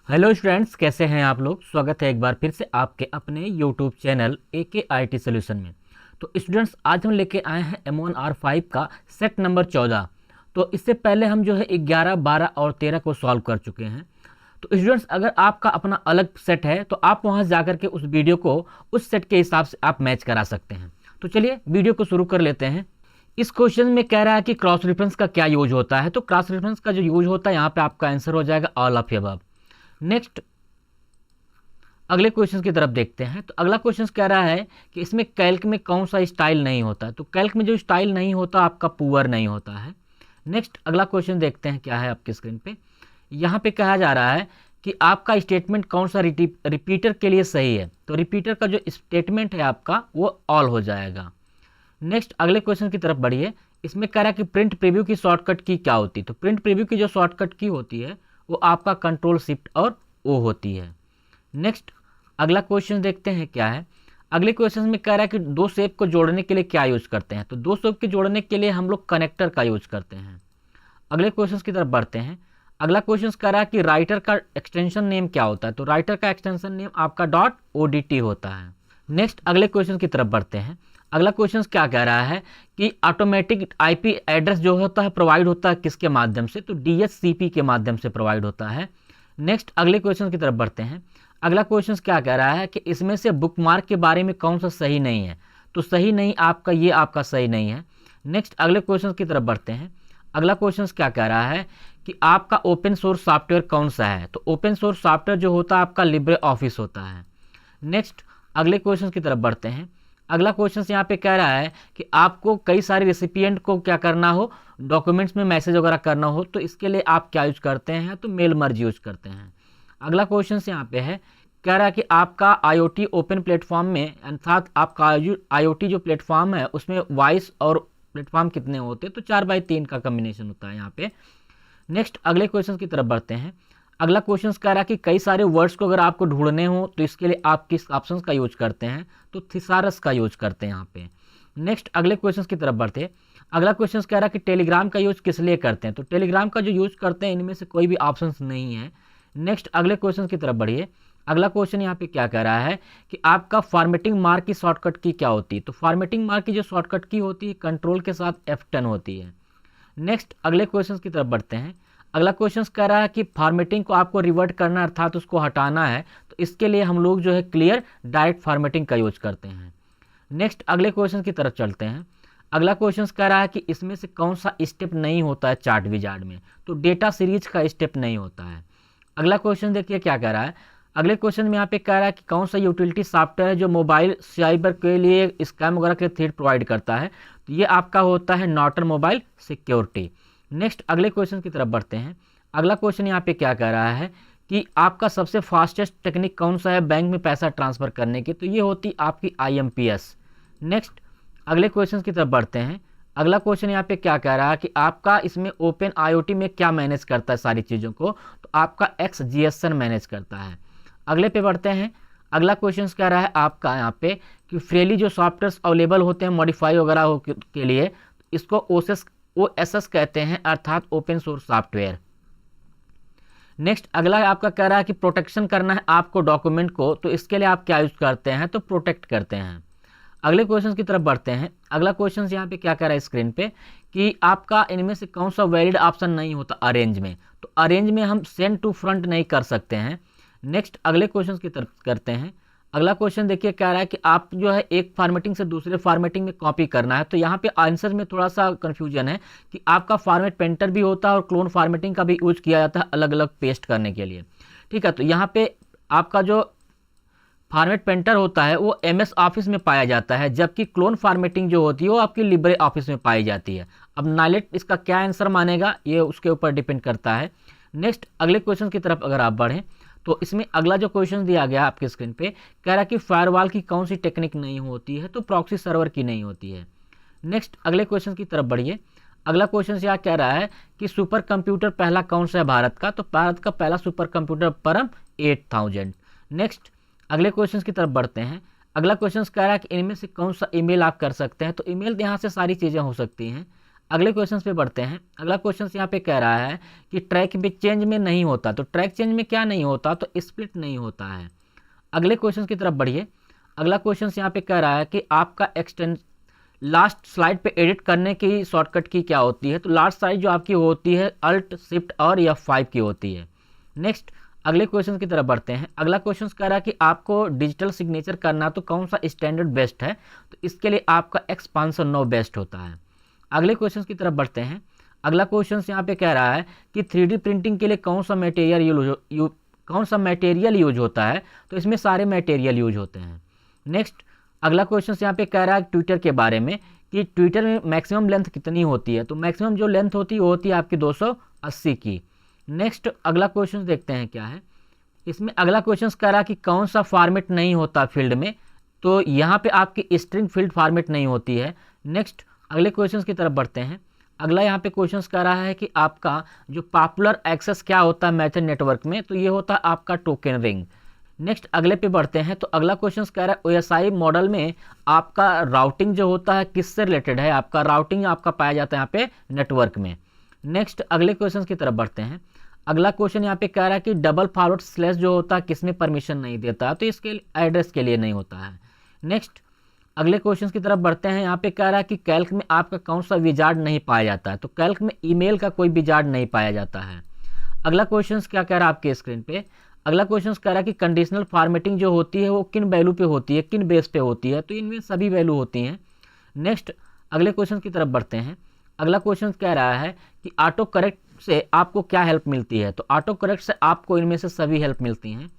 Hello students, कैसे हैं आप लोग। स्वागत है एक बार फिर से आपके अपने यूट्यूब चैनल AKIT सोल्यूशन में। तो स्टूडेंट्स, आज हम लेके आए हैं M1R5 का सेट नंबर 14। तो इससे पहले हम जो है 11, 12 और 13 को सॉल्व कर चुके हैं। तो स्टूडेंट्स, अगर आपका अपना अलग सेट है तो आप वहां जाकर के उस वीडियो को उस सेट के हिसाब से आप मैच करा सकते हैं। तो चलिए वीडियो को शुरू कर लेते हैं। इस क्वेश्चन में कह रहा है कि क्रॉस रेफरेंस का क्या यूज होता है। तो क्रॉस रेफरेंस का जो यूज होता है यहाँ पे आपका आंसर हो जाएगा ऑल ऑफ अबव। नेक्स्ट, अगले क्वेश्चन की तरफ देखते हैं। तो अगला क्वेश्चन कह रहा है कि इसमें कैल्क में कौन सा स्टाइल नहीं होता। तो कैल्क में जो स्टाइल नहीं होता आपका पुअर नहीं होता है। नेक्स्ट, अगला क्वेश्चन देखते हैं क्या है आपकी स्क्रीन पे। यहाँ पे कहा जा रहा है कि आपका स्टेटमेंट कौन सा रिपीटर के लिए सही है। तो रिपीटर का जो स्टेटमेंट है आपका वो ऑल हो जाएगा। नेक्स्ट, अगले क्वेश्चन की तरफ बढ़िए। इसमें कह रहा है कि प्रिंट प्रीव्यू की शॉर्टकट की क्या होती है। तो प्रिंट प्रीव्यू की जो शॉर्टकट की होती है वो आपका कंट्रोल शिफ्ट और ओ होती है। नेक्स्ट, अगला क्वेश्चन देखते हैं क्या है। अगले क्वेश्चन में कह रहा है कि दो शेप को जोड़ने के लिए क्या यूज करते हैं। तो दो शेप के जोड़ने के लिए हम लोग कनेक्टर का यूज करते हैं। अगले क्वेश्चन की तरफ बढ़ते हैं। अगला क्वेश्चन कह रहा है कि राइटर का एक्सटेंशन नेम क्या होता है। तो राइटर का एक्सटेंशन नेम आपका .odt होता है। नेक्स्ट, अगले क्वेश्चन की तरफ बढ़ते हैं। अगला क्वेश्चन क्या कह रहा है कि ऑटोमेटिक IP एड्रेस जो होता है प्रोवाइड होता है किसके माध्यम से। तो DHCP के माध्यम से प्रोवाइड होता है। नेक्स्ट, अगले क्वेश्चन की तरफ बढ़ते हैं। अगला क्वेश्चन क्या कह रहा है कि इसमें से बुकमार्क के बारे में कौन सा सही नहीं है। तो सही नहीं आपका ये आपका सही नहीं है। नेक्स्ट, अगले क्वेश्चन की तरफ बढ़ते हैं। अगला क्वेश्चन क्या कह रहा है कि आपका ओपन सोर्स सॉफ्टवेयर कौन सा है। तो ओपन सोर्स सॉफ्टवेयर जो होता है आपका लिब्रे ऑफिस होता है। नेक्स्ट, अगले क्वेश्चन की तरफ बढ़ते हैं। अगला क्वेश्चन यहाँ पे कह रहा है कि आपको कई सारे रेसिपिएंट को क्या करना हो, डॉक्यूमेंट्स में मैसेज वगैरह करना हो, तो इसके लिए आप क्या यूज करते हैं। तो मेल मर्ज यूज करते हैं। अगला क्वेश्चन यहाँ पे है, कह रहा है कि आपका IoT ओपन प्लेटफॉर्म में अर्थात आपका IoT जो प्लेटफॉर्म है उसमें वॉइस और प्लेटफॉर्म कितने होते हैं। तो 4x3 का कम्बिनेशन होता है यहाँ पे। नेक्स्ट, अगले क्वेश्चन की तरफ बढ़ते हैं। अगला क्वेश्चन कह रहा है कि कई सारे वर्ड्स को अगर आपको ढूंढने हो तो इसके लिए आप किस ऑप्शन का यूज करते हैं। तो थिसारस का यूज करते हैं यहाँ पे। नेक्स्ट, अगले क्वेश्चन की तरफ बढ़ते हैं। अगला क्वेश्चन कह रहा है कि टेलीग्राम का यूज किस लिए करते हैं। तो टेलीग्राम का जो यूज करते हैं इनमें से कोई भी ऑप्शन नहीं है। नेक्स्ट, अगले क्वेश्चन की तरफ बढ़िए। अगला क्वेश्चन यहाँ पे क्या कह रहा है कि आपका फॉर्मेटिंग मार्क की शॉर्टकट की क्या होती है। तो फॉर्मेटिंग मार्क की जो शॉर्टकट की होती है कंट्रोल के साथ F10 होती है। नेक्स्ट, अगले क्वेश्चन की तरफ बढ़ते हैं। अगला क्वेश्चन कह रहा है कि फॉर्मेटिंग को आपको रिवर्ट करना अर्थात उसको हटाना है तो इसके लिए हम लोग जो है क्लियर डायरेक्ट फॉर्मेटिंग का यूज करते हैं। नेक्स्ट, अगले क्वेश्चन की तरफ चलते हैं। अगला क्वेश्चन कह रहा है कि इसमें से कौन सा स्टेप नहीं होता है चार्ट विजार्ड में। तो डेटा सीरीज का स्टेप नहीं होता है। अगला क्वेश्चन देखिए क्या कह रहा है। अगले क्वेश्चन में यहाँ पे कह रहा है कि कौन सा यूटिलिटी सॉफ्टवेयर है जो मोबाइल साइबर के लिए स्कैम वगैरह के थ्रेट प्रोवाइड करता है। तो ये आपका होता है नॉर्टन मोबाइल सिक्योरिटी। नेक्स्ट, अगले क्वेश्चन की तरफ बढ़ते हैं। अगला क्वेश्चन यहाँ पे क्या कह रहा है कि आपका सबसे फास्टेस्ट टेक्निक कौन सा है बैंक में पैसा ट्रांसफर करने की। तो ये होती आपकी IMPS। नेक्स्ट, अगले क्वेश्चन की तरफ बढ़ते हैं। अगला क्वेश्चन यहाँ पे क्या कह रहा है कि आपका इसमें ओपन IoT में क्या मैनेज करता है सारी चीज़ों को। तो आपका XGSN मैनेज करता है। अगले पे बढ़ते हैं। अगला क्वेश्चन कह रहा है आपका यहाँ पे कि फ्रीली जो सॉफ्टवेयर अवेलेबल होते हैं मॉडिफाई वगैरह के लिए इसको OSS कहते हैं अर्थात ओपन सोर्स सॉफ्टवेयर। नेक्स्ट, अगला आपका कह रहा है कि प्रोटेक्शन करना है आपको डॉक्यूमेंट को तो इसके लिए आप क्या यूज करते हैं। तो प्रोटेक्ट करते हैं। अगले क्वेश्चन की तरफ बढ़ते हैं। अगला क्वेश्चन यहाँ पे क्या कह रहा है स्क्रीन पे कि आपका इनमें से कौन सा वैलिड ऑप्शन नहीं होता अरेंज में। तो अरेंज में हम सेंड टू फ्रंट नहीं कर सकते हैं। नेक्स्ट, अगले क्वेश्चन की तरफ करते हैं। अगला क्वेश्चन देखिए कह रहा है कि आप जो है एक फॉर्मेटिंग से दूसरे फॉर्मेटिंग में कॉपी करना है। तो यहाँ पे आंसर में थोड़ा सा कंफ्यूजन है कि आपका फॉर्मेट पेंटर भी होता है और क्लोन फॉर्मेटिंग का भी यूज किया जाता है अलग अलग पेस्ट करने के लिए। ठीक है, तो यहाँ पे आपका जो फॉर्मेट पेंटर होता है वो MS ऑफिस में पाया जाता है जबकि क्लोन फॉर्मेटिंग जो होती है वो आपकी लिब्रे ऑफिस में पाई जाती है। अब नाइलेट इसका क्या आंसर मानेगा ये उसके ऊपर डिपेंड करता है। नेक्स्ट, अगले क्वेश्चन की तरफ अगर आप बढ़ें तो इसमें अगला जो क्वेश्चन दिया गया आपके स्क्रीन पे कह रहा है कि फायरवॉल की कौन सी टेक्निक नहीं होती है। तो प्रॉक्सी सर्वर की नहीं होती है। नेक्स्ट, अगले क्वेश्चन की तरफ बढ़िए। अगला क्वेश्चन यहाँ कह रहा है कि सुपर कंप्यूटर पहला कौन सा है भारत का। तो भारत का पहला सुपर कंप्यूटर परम 8000। नेक्स्ट, अगले क्वेश्चन की तरफ बढ़ते हैं। अगला क्वेश्चन कह रहा है कि इनमें से कौन सा ईमेल आप कर सकते हैं। तो ईमेल यहाँ से सारी चीज़ें हो सकती हैं। अगले क्वेश्चन पे बढ़ते हैं। अगला क्वेश्चन यहाँ पे कह रहा है कि ट्रैक भी चेंज में नहीं होता, तो ट्रैक चेंज में क्या नहीं होता, तो स्प्लिट नहीं होता है। अगले क्वेश्चन की तरफ बढ़िए। अगला क्वेश्चन यहाँ पे कह रहा है कि आपका एक्सटेंस लास्ट स्लाइड पे एडिट करने की शॉर्टकट की क्या होती है, तो लास्ट स्लाइड जो आपकी होती है अल्ट शिफ्ट और F5 की होती है। नेक्स्ट अगले क्वेश्चन की तरफ बढ़ते हैं। अगला क्वेश्चन कह रहा है कि आपको डिजिटल सिग्नेचर करना तो कौन सा स्टैंडर्ड बेस्ट है, तो इसके लिए आपका एक्सपांसन 9 बेस्ट होता है। अगले क्वेश्चन की तरफ बढ़ते हैं। अगला क्वेश्चन यहाँ पे कह रहा है कि 3D प्रिंटिंग के लिए कौन सा मटेरियल यूज होता है, तो इसमें सारे मटेरियल यूज होते हैं। नेक्स्ट अगला क्वेश्चन यहाँ पे कह रहा है ट्विटर के बारे में कि ट्विटर में मैक्सिमम लेंथ कितनी होती है, तो मैक्सिमम जो लेंथ होती है वो होती है आपकी 280 की। नेक्स्ट अगला क्वेश्चन देखते हैं क्या है। इसमें अगला क्वेश्चन कह रहा है कि कौन सा फॉर्मेट नहीं होता फील्ड में, तो यहाँ पे आपकी स्ट्रिंग फील्ड फॉर्मेट नहीं होती है। नेक्स्ट अगले क्वेश्चन की तरफ बढ़ते हैं। अगला यहाँ पे क्वेश्चन कह रहा है कि आपका जो पॉपुलर एक्सेस क्या होता है मेथड नेटवर्क में, तो ये होता है आपका टोकन रिंग। नेक्स्ट अगले पे बढ़ते हैं। तो अगला क्वेश्चन कह रहा है OSI मॉडल में आपका राउटिंग जो होता है किससे रिलेटेड है, आपका राउटिंग आपका पाया जाता है यहाँ पे नेटवर्क में। नेक्स्ट अगले क्वेश्चन की तरफ बढ़ते हैं। अगला क्वेश्चन यहाँ पे कह रहा है कि डबल फॉरवर्ड स्लैश जो होता है किसमें परमिशन नहीं देता, तो इसके एड्रेस के लिए नहीं होता है। नेक्स्ट अगले क्वेश्चन की तरफ बढ़ते हैं। यहाँ पे कह रहा है कि कैल्क में आपका कौन सा विजार्ड नहीं पाया जाता है, तो कैल्क में ईमेल का कोई विजार्ड नहीं पाया जाता है। अगला क्वेश्चन क्या कह रहा है आपके स्क्रीन पे। अगला क्वेश्चन कह रहा है कि कंडीशनल फॉर्मेटिंग जो होती है वो किन वैल्यू पे होती है, किन बेस पे होती है, तो इनमें सभी वैल्यू होती हैं। नेक्स्ट अगले क्वेश्चन की तरफ बढ़ते हैं। अगला क्वेश्चन कह रहा है कि ऑटो करेक्ट से आपको क्या हेल्प मिलती है, तो ऑटो करेक्ट से आपको इनमें से सभी हेल्प मिलती हैं।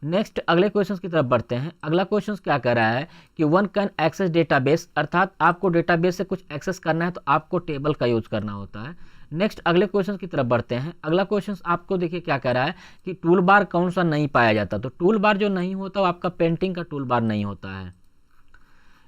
नेक्स्ट अगले क्वेश्चन की तरफ बढ़ते हैं। अगला क्वेश्चन क्या कह रहा है कि वन कैन एक्सेस डेटाबेस, अर्थात आपको डेटाबेस से कुछ एक्सेस करना है तो आपको टेबल का यूज करना होता है। नेक्स्ट अगले क्वेश्चन की तरफ बढ़ते हैं। अगला क्वेश्चन आपको देखिए क्या कह रहा है कि टूल बार कौन सा नहीं पाया जाता, तो टूल बार जो नहीं होता वो आपका पेंटिंग का टूल बार नहीं होता है।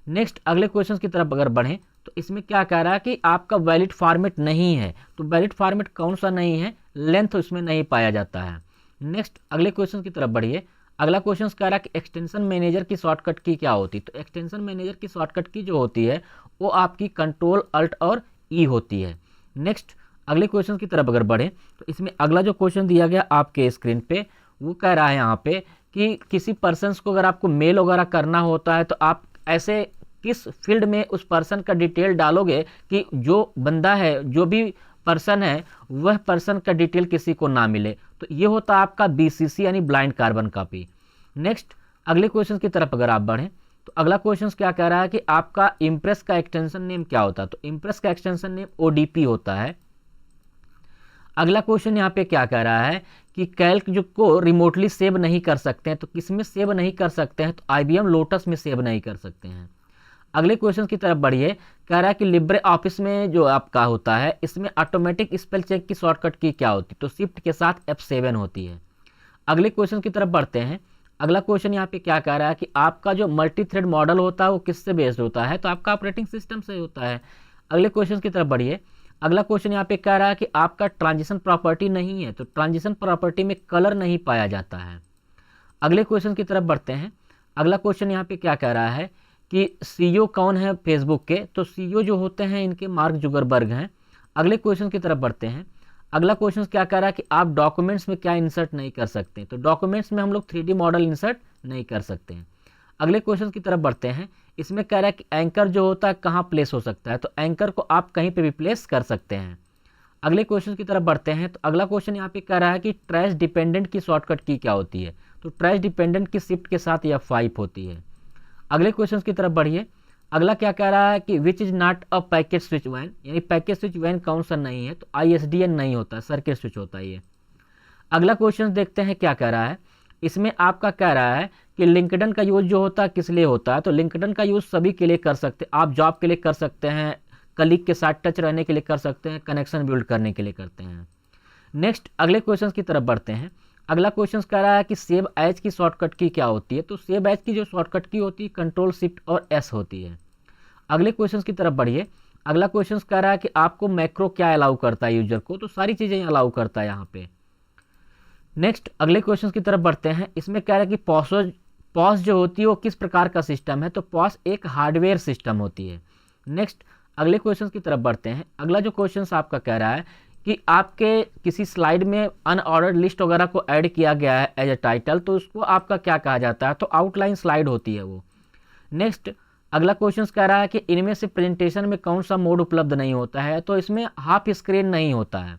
नेक्स्ट अगले क्वेश्चन की तरफ अगर बढ़ें तो इसमें क्या कह रहा है कि आपका वैलिड फॉर्मेट नहीं है, तो वैलिड फॉर्मेट कौन सा नहीं है, लेंथ उसमें नहीं पाया जाता है। नेक्स्ट अगले क्वेश्चन की तरफ बढ़िए। अगला क्वेश्चन कह रहा है कि एक्सटेंशन मैनेजर की शॉर्टकट की क्या होती है, तो एक्सटेंशन मैनेजर की शॉर्टकट की जो होती है वो आपकी कंट्रोल अल्ट और ई होती है। नेक्स्ट अगले क्वेश्चन की तरफ अगर बढ़ें तो इसमें अगला जो क्वेश्चन दिया गया आपके स्क्रीन पे वो कह रहा है यहाँ पे कि किसी पर्सन को अगर आपको मेल वगैरह करना होता है तो आप ऐसे किस फील्ड में उस पर्सन का डिटेल डालोगे कि जो बंदा है, जो भी पर्सन है, वह पर्सन का डिटेल किसी को ना मिले, तो ये होता है आपका BCC यानी ब्लाइंड कार्बन कॉपी। नेक्स्ट अगले क्वेश्चन की तरफ अगर आप बढ़ें तो अगला क्वेश्चन क्या कह रहा है कि आपका इम्प्रेस का एक्सटेंशन नेम क्या होता है, तो इम्प्रेस का एक्सटेंशन नेम ODP होता है। अगला क्वेश्चन यहाँ पे क्या कह रहा है कि कैल्क जो को रिमोटली सेव नहीं कर सकते हैं, तो किस में सेव नहीं कर सकते हैं, तो IBM लोटस में सेव नहीं कर सकते हैं। अगले क्वेश्चन की तरफ बढ़िए। कह रहा है कि लिब्रे ऑफिस में जो आपका होता है इसमें ऑटोमेटिक स्पेल चेक की शॉर्टकट की क्या होती है, तो शिफ्ट के साथ F7 होती है। अगले क्वेश्चन की तरफ बढ़ते हैं। अगला क्वेश्चन यहाँ पे क्या कह रहा है कि आपका जो मल्टी थ्रेड मॉडल होता है वो किससे बेस्ड होता है, तो आपका ऑपरेटिंग सिस्टम से होता है। अगले क्वेश्चन की तरफ बढ़िए। अगला क्वेश्चन यहाँ पे कह रहा है कि आपका ट्रांजिशन प्रॉपर्टी नहीं है, तो ट्रांजिशन प्रॉपर्टी में कलर नहीं पाया जाता है। अगले क्वेश्चन की तरफ बढ़ते हैं। अगला क्वेश्चन यहाँ पे क्या कह रहा है कि CEO कौन है फेसबुक के, तो CEO जो होते हैं इनके मार्क जुगरबर्ग हैं। अगले क्वेश्चन की तरफ बढ़ते हैं। अगला क्वेश्चन क्या कह रहा है कि आप डॉक्यूमेंट्स में क्या इंसर्ट नहीं कर सकते, तो डॉक्यूमेंट्स में हम लोग 3D मॉडल इंसर्ट नहीं कर सकते हैं। अगले क्वेश्चन की तरफ बढ़ते हैं। इसमें कह रहा है कि एंकर जो होता है कहाँ प्लेस हो सकता है, तो एंकर को आप कहीं पे भी प्लेस कर सकते हैं। अगले क्वेश्चन की तरफ बढ़ते हैं। तो अगला क्वेश्चन यहाँ पे कह रहा है कि ट्रैश डिपेंडेंट की शॉर्टकट की क्या होती है, तो ट्रैश डिपेंडेंट की शिफ्ट के साथ F5 होती है। अगले क्वेश्चन की तरफ बढ़िए। अगला क्या कह रहा है कि which is not a package switch वैन, यानी पैकेज स्विच वैन कौन सा नहीं है, तो ISDN नहीं होता, सर्किट स्विच होता है ये। अगला क्वेश्चन देखते हैं क्या कह रहा है। इसमें आपका कह रहा है कि लिंक्डइन का यूज जो होता है किस लिए होता है, तो लिंक्डइन का यूज सभी के लिए कर सकते हैं, आप जॉब के लिए कर सकते हैं, कलीग के साथ टच रहने के लिए कर सकते हैं, कनेक्शन बिल्ड करने के लिए करते हैं। नेक्स्ट अगले क्वेश्चन की तरफ बढ़ते हैं। अगला क्वेश्चन कह रहा है कि सेव एज की शॉर्टकट की क्या होती है, तो सेव एज की जो शॉर्टकट की होती है कंट्रोल शिफ्ट और S होती है। अगले क्वेश्चन की तरफ बढ़िए। अगला क्वेश्चन कह रहा है कि आपको मैक्रो क्या अलाउ करता है यूजर को, तो सारी चीज़ें अलाउ करता है यहाँ पे। नेक्स्ट अगले क्वेश्चन की तरफ बढ़ते हैं। इसमें कह रहा है कि पॉस जो होती है वो किस प्रकार का सिस्टम है, तो पॉस एक हार्डवेयर सिस्टम होती है। नेक्स्ट अगले क्वेश्चन की तरफ बढ़ते हैं। अगला जो क्वेश्चन आपका कह रहा है कि आपके किसी स्लाइड में अनऑर्डर्ड लिस्ट वगैरह को ऐड किया गया है एज ए टाइटल, तो उसको आपका क्या कहा जाता है? तो आउटलाइन स्लाइड होती है वो। नेक्स्ट अगला क्वेश्चन कह रहा है कि इनमें से प्रेजेंटेशन में कौन सा मोड उपलब्ध नहीं होता है? तो इसमें हाफ स्क्रीन नहीं होता है।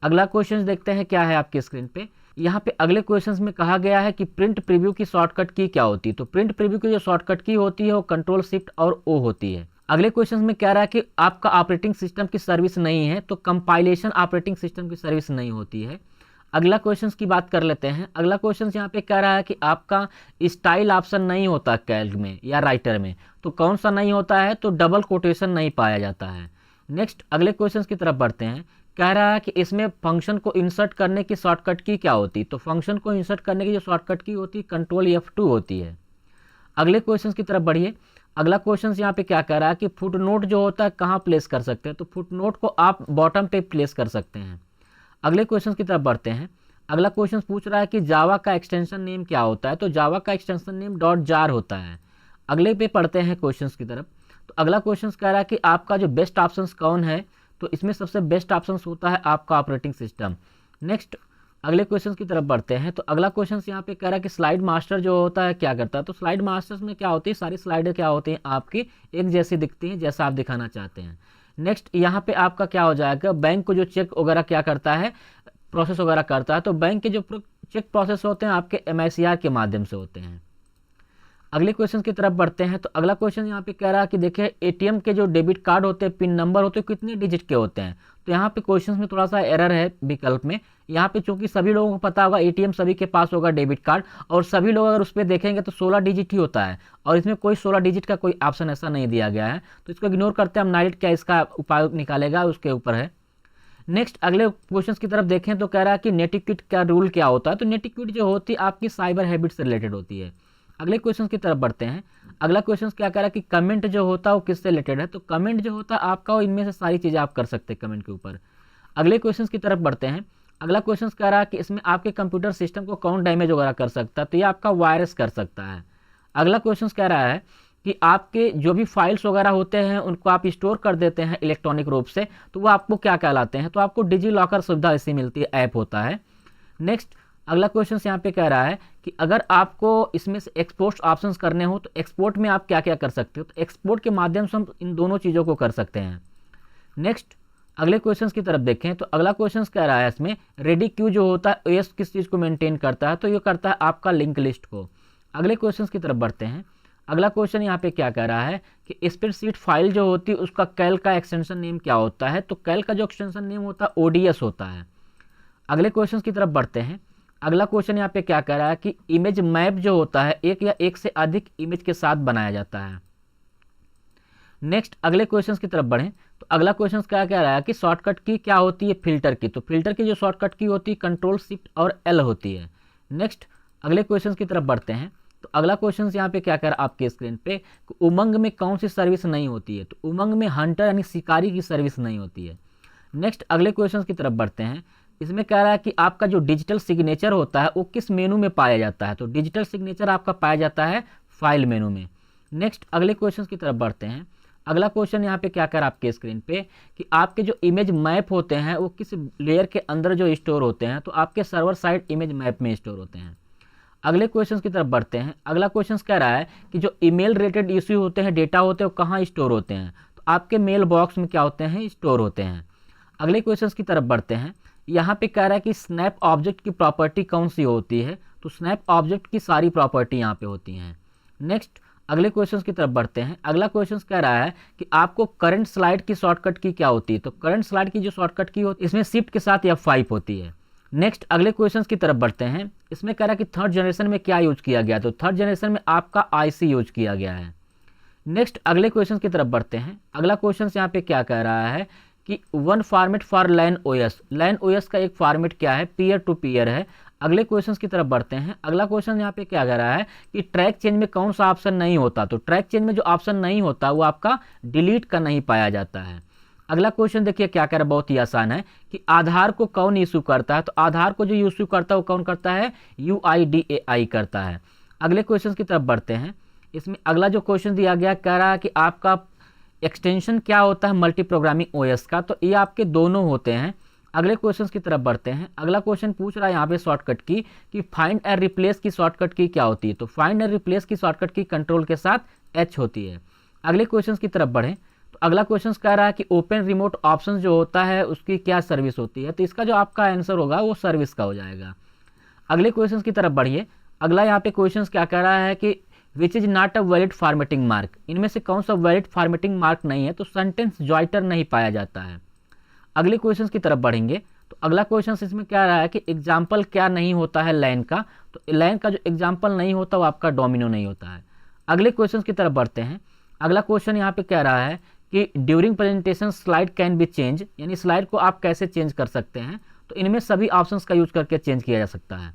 अगला क्वेश्चन देखते हैं क्या है आपकी स्क्रीन पे। यहाँ पे अगले क्वेश्चंस में कहा गया है कि प्रिंट प्रीव्यू की शॉर्टकट की क्या होती है? तो प्रिंट प्रीव्यू की जो शॉर्टकट की होती है वो कंट्रोल शिफ्ट और ओ होती है। अगले क्वेश्चन में कह रहा है कि आपका ऑपरेटिंग सिस्टम की सर्विस नहीं है, तो कंपाइलेशन ऑपरेटिंग सिस्टम की सर्विस नहीं होती है। अगला क्वेश्चन की बात कर लेते हैं। अगला क्वेश्चन यहाँ पे कह रहा है कि आपका स्टाइल ऑप्शन नहीं होता कैल्क में या राइटर में, तो कौन सा नहीं होता है? तो डबल कोटेशन नहीं पाया जाता है। नेक्स्ट अगले क्वेश्चन की तरफ बढ़ते हैं। कह रहा है कि इसमें फंक्शन को इंसर्ट करने की शॉर्टकट की क्या होती? तो फंक्शन को इंसर्ट करने की जो शॉर्टकट की होती है कंट्रोल F2 होती है। अगले क्वेश्चन की तरफ बढ़िए। अगला क्वेश्चन यहाँ पे क्या कह रहा है कि फुटनोट जो होता है कहाँ प्लेस कर सकते हैं? तो फुटनोट को आप बॉटम पे प्लेस कर सकते हैं। अगले क्वेश्चन की तरफ बढ़ते हैं। अगला क्वेश्चन पूछ रहा है कि जावा का एक्सटेंशन नेम क्या होता है? तो जावा का एक्सटेंशन नेम .jar होता है। अगले पे पढ़ते हैं क्वेश्चन की तरफ। तो अगला क्वेश्चन कह रहा है कि आपका जो बेस्ट ऑप्शन कौन है? तो इसमें सबसे बेस्ट ऑप्शन होता है आपका ऑपरेटिंग सिस्टम। नेक्स्ट अगले क्वेश्चन की तरफ बढ़ते हैं। तो अगला क्वेश्चन यहाँ पे कह रहा है कि स्लाइड मास्टर जो होता है क्या करता है? तो स्लाइड मास्टर्स में क्या होती है? सारी स्लाइडें क्या होती हैं आपकी एक जैसी दिखती हैं जैसा आप दिखाना चाहते हैं। नेक्स्ट यहाँ पे आपका क्या हो जाएगा? बैंक को जो चेक वगैरह क्या करता है, प्रोसेस वगैरह करता है, तो बैंक के जो चेक प्रोसेस होते हैं आपके MICR के माध्यम से होते हैं। अगले क्वेश्चन की तरफ बढ़ते हैं। तो अगला क्वेश्चन यहाँ पे कह रहा है कि देखिए ATM के जो डेबिट कार्ड होते हैं, पिन नंबर होते हैं, कितने डिजिट के होते हैं? तो यहाँ पे क्वेश्चन में थोड़ा सा एरर है विकल्प में। यहाँ पे चूंकि सभी लोगों को पता होगा ATM सभी के पास होगा डेबिट कार्ड, और सभी लोग अगर उस पर देखेंगे तो 16 डिजिट ही होता है, और इसमें कोई 16 डिजिट का कोई ऑप्शन ऐसा नहीं दिया गया है। तो इसको इग्नोर करते हैं हम। नाइट क्या इसका उपाय निकालेगा उसके ऊपर है। नेक्स्ट अगले क्वेश्चन की तरफ देखें तो कह रहा है कि नेटिक्विट का रूल क्या होता है? तो नेटिक्विट जो होती है आपकी साइबर हैबिट से रिलेटेड होती है। अगले क्वेश्चन की तरफ बढ़ते हैं। अगला क्वेश्चन क्या कह रहा है कि कमेंट जो होता है वो किससे रिलेटेड है? तो कमेंट जो होता है आपका वो इनमें से सारी चीज़ें आप कर सकते हैं कमेंट के ऊपर। अगले क्वेश्चन की तरफ बढ़ते हैं। अगला क्वेश्चन कह रहा है कि इसमें आपके कंप्यूटर सिस्टम को कौन डैमेज वगैरह कर सकता है? तो ये आपका वायरस कर सकता है। अगला क्वेश्चन कह रहा है कि आपके जो भी फाइल्स वगैरह होते हैं उनको आप स्टोर कर देते हैं इलेक्ट्रॉनिक रूप से, तो वो आपको क्या कहलाते हैं? तो आपको डिजी लॉकर सुविधा ऐसी मिलती है, ऐप होता है। नेक्स्ट अगला क्वेश्चन यहाँ पे कह रहा है कि अगर आपको इसमें से एक्सपोर्ट ऑप्शंस करने हो तो एक्सपोर्ट में आप क्या क्या कर सकते हो? तो एक्सपोर्ट के माध्यम से हम इन दोनों चीज़ों को कर सकते हैं। नेक्स्ट अगले क्वेश्चन की तरफ देखें। तो अगला क्वेश्चन कह रहा है इसमें रेडी क्यू जो होता है OS किस चीज़ को मेंटेन करता है? तो ये करता है आपका लिंक लिस्ट को। अगले क्वेश्चन की तरफ बढ़ते हैं। अगला क्वेश्चन यहाँ पे क्या कह रहा है कि स्प्रेडशीट फाइल जो होती है उसका कैल का एक्सटेंशन नेम क्या होता है? तो कैल का जो एक्सटेंशन नेम होता है ODS होता है। अगले क्वेश्चन की तरफ बढ़ते हैं। अगला क्वेश्चन यहाँ पे क्या कह रहा है कि इमेज मैप जो होता है एक या एक से अधिक इमेज के साथ बनाया जाता है। नेक्स्ट अगले क्वेश्चन की तरफ बढ़ें। तो अगला क्वेश्चन क्या कह रहा है कि शॉर्टकट की क्या होती है? फिल्टर की। तो फिल्टर की जो शॉर्टकट की होती है कंट्रोल शिफ्ट और L होती है। नेक्स्ट अगले क्वेश्चन की तरफ बढ़ते हैं। तो अगला क्वेश्चन यहाँ पे क्या कर रहा है आपके स्क्रीन पे, उमंग में कौन सी सर्विस नहीं होती है? तो उमंग में हंटर यानी शिकारी की सर्विस नहीं होती है। नेक्स्ट अगले क्वेश्चन की तरफ बढ़ते हैं। इसमें कह रहा है कि आपका जो डिजिटल सिग्नेचर होता है वो किस मेनू में पाया जाता है? तो डिजिटल सिग्नेचर आपका पाया जाता है फाइल मेनू में। नेक्स्ट अगले क्वेश्चन की तरफ बढ़ते हैं। अगला क्वेश्चन यहाँ पे क्या कर आपके स्क्रीन पे कि आपके जो इमेज मैप होते हैं वो किस लेयर के अंदर जो स्टोर होते हैं? तो आपके सर्वर साइड इमेज मैप में स्टोर होते हैं। अगले क्वेश्चन की तरफ बढ़ते हैं। अगला क्वेश्चन कह रहा है कि जो ईमेल रिलेटेड इश्यू होते हैं, डेटा होते हैं, वो कहाँ स्टोर होते हैं? तो आपके मेल बॉक्स में क्या होते हैं? स्टोर होते हैं। अगले क्वेश्चन की तरफ बढ़ते हैं। यहाँ पे कह रहा है कि स्नैप ऑब्जेक्ट की प्रॉपर्टी कौन सी होती है? तो स्नैप ऑब्जेक्ट की सारी प्रॉपर्टी यहाँ पे होती हैं। नेक्स्ट अगले क्वेश्चन की तरफ बढ़ते हैं। अगला क्वेश्चन कह रहा है कि आपको करंट स्लाइड की शॉर्टकट की क्या होती है? तो करंट स्लाइड की जो शॉर्टकट की होती है इसमें शिफ्ट के साथ F5 होती है। नेक्स्ट अगले क्वेश्चन की तरफ बढ़ते हैं। इसमें कह रहा है कि थर्ड जनरेशन में क्या यूज किया गया? तो थर्ड जनरेशन में आपका IC यूज किया गया है। नेक्स्ट अगले क्वेश्चन की तरफ बढ़ते हैं। अगला क्वेश्चन यहाँ पे क्या कह रहा है कि one format for LAN OS। LAN OS का एक फॉर्मेट क्या है? पीयर टू पीयर है। अगले क्वेश्चन की तरफ बढ़ते हैं। अगला क्वेश्चन यहाँ पे क्या कह रहा है कि ट्रैक चेंज में कौन सा ऑप्शन नहीं होता? तो ट्रैक चेंज में जो ऑप्शन नहीं होता वो आपका डिलीट का नहीं पाया जाता है। अगला क्वेश्चन देखिए क्या कह रहा है, बहुत ही आसान है कि आधार को कौन इशू करता है? तो आधार को जो इशू करता है वो कौन करता है? UIDAI करता है। अगले क्वेश्चन की तरफ बढ़ते हैं। इसमें अगला जो क्वेश्चन दिया गया कह रहा है कि आपका एक्सटेंशन क्या होता है मल्टी प्रोग्रामिंग ओएस का, तो ये आपके दोनों होते हैं। अगले क्वेश्चन की तरफ बढ़ते हैं। अगला क्वेश्चन पूछ रहा है यहाँ पे शॉर्टकट की कि फाइंड एंड रिप्लेस की शॉर्टकट की क्या होती है, तो फाइंड एंड रिप्लेस की शॉर्टकट की कंट्रोल के साथ एच होती है। अगले क्वेश्चन की तरफ बढ़ें तो अगला क्वेश्चन कह रहा है कि ओपन रिमोट ऑप्शन जो होता है उसकी क्या सर्विस होती है, तो इसका जो आपका आंसर होगा वो सर्विस का हो जाएगा। अगले क्वेश्चन की तरफ बढ़िए। अगला यहाँ पे क्वेश्चन क्या कह रहा है कि which is not a valid formatting mark, इनमें से कौन सा वैलिड फॉर्मेटिंग मार्क नहीं है, तो सेंटेंस जॉइटर नहीं पाया जाता है। अगले क्वेश्चन की तरफ बढ़ेंगे तो अगला क्वेश्चन इसमें क्या रहा है कि एग्जाम्पल क्या नहीं होता है लाइन का, तो लाइन का जो एग्जाम्पल नहीं होता वो आपका डोमिनो नहीं होता है। अगले क्वेश्चन की तरफ बढ़ते हैं। अगला क्वेश्चन यहाँ पे कह रहा है कि during presentation slide can be change, यानी स्लाइड को आप कैसे चेंज कर सकते हैं, तो इनमें सभी ऑप्शंस का यूज करके चेंज किया जा सकता है।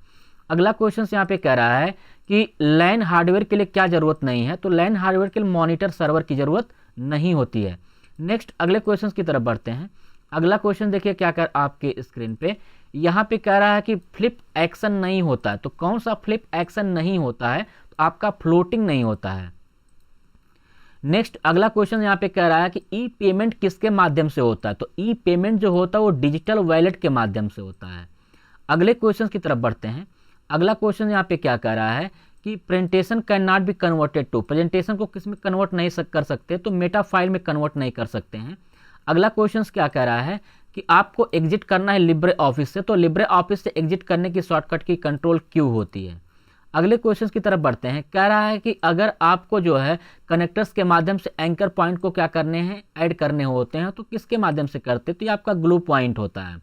अगला क्वेश्चन यहाँ पे कह रहा है कि लैन हार्डवेयर के लिए क्या जरूरत नहीं है, तो लैन हार्डवेयर के लिए मॉनिटर सर्वर की जरूरत नहीं होती है। नेक्स्ट अगले क्वेश्चन की तरफ बढ़ते हैं। अगला क्वेश्चन देखिए क्या कर आपके स्क्रीन पे यहाँ पे कह रहा है कि फ्लिप एक्शन नहीं होता है, तो कौन सा फ्लिप एक्शन नहीं होता है, तो आपका फ्लोटिंग नहीं होता है। नेक्स्ट अगला क्वेश्चन यहाँ पे कह रहा है कि ई पेमेंट किसके माध्यम से होता है, तो ई पेमेंट जो होता है वो डिजिटल वॉलेट के माध्यम से होता है। अगले क्वेश्चन की तरफ बढ़ते हैं। अगला क्वेश्चन यहाँ पे क्या कह रहा है कि presentation can not be converted to, presentation को किस में कन्वर्ट नहीं कर सकते, तो मेटा फाइल में कन्वर्ट नहीं कर सकते हैं। अगला क्वेश्चन क्या कह रहा है कि आपको एग्जिट करना है लिब्रे ऑफिस से, तो लिब्रे ऑफिस से एग्जिट करने की शॉर्टकट की कंट्रोल क्यू होती है। अगले क्वेश्चन की तरफ बढ़ते हैं। कह रहा है कि अगर आपको जो है कनेक्टर्स के माध्यम से एंकर पॉइंट को क्या करने हैं, ऐड करने होते हैं, तो किसके माध्यम से करते हैं, तो ये आपका ग्लू पॉइंट होता है।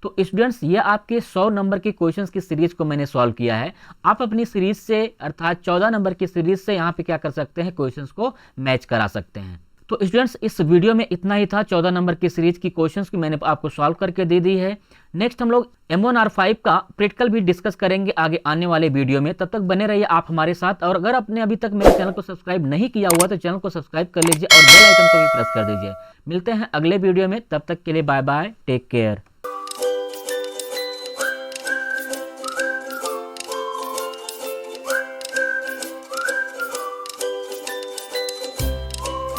तो स्टूडेंट्स ये आपके 100 नंबर के क्वेश्चंस की सीरीज को मैंने सॉल्व किया है। आप अपनी सीरीज से अर्थात 14 नंबर की सीरीज से यहाँ पे क्या कर सकते हैं, क्वेश्चंस को मैच करा सकते हैं। तो स्टूडेंट्स इस वीडियो में इतना ही था। 14 नंबर की सीरीज की क्वेश्चंस की मैंने आपको सॉल्व करके दे दी है। नेक्स्ट हम लोग M1R5 का प्रैक्टिकल भी डिस्कस करेंगे आगे आने वाले वीडियो में। तब तक बने रहिए आप हमारे साथ, और अगर आपने अभी तक मेरे चैनल को सब्सक्राइब नहीं किया हुआ तो चैनल को सब्सक्राइब कर लीजिए और बेल आइकन को भी प्रेस कर दीजिए। मिलते हैं अगले वीडियो में, तब तक के लिए बाय बाय, टेक केयर।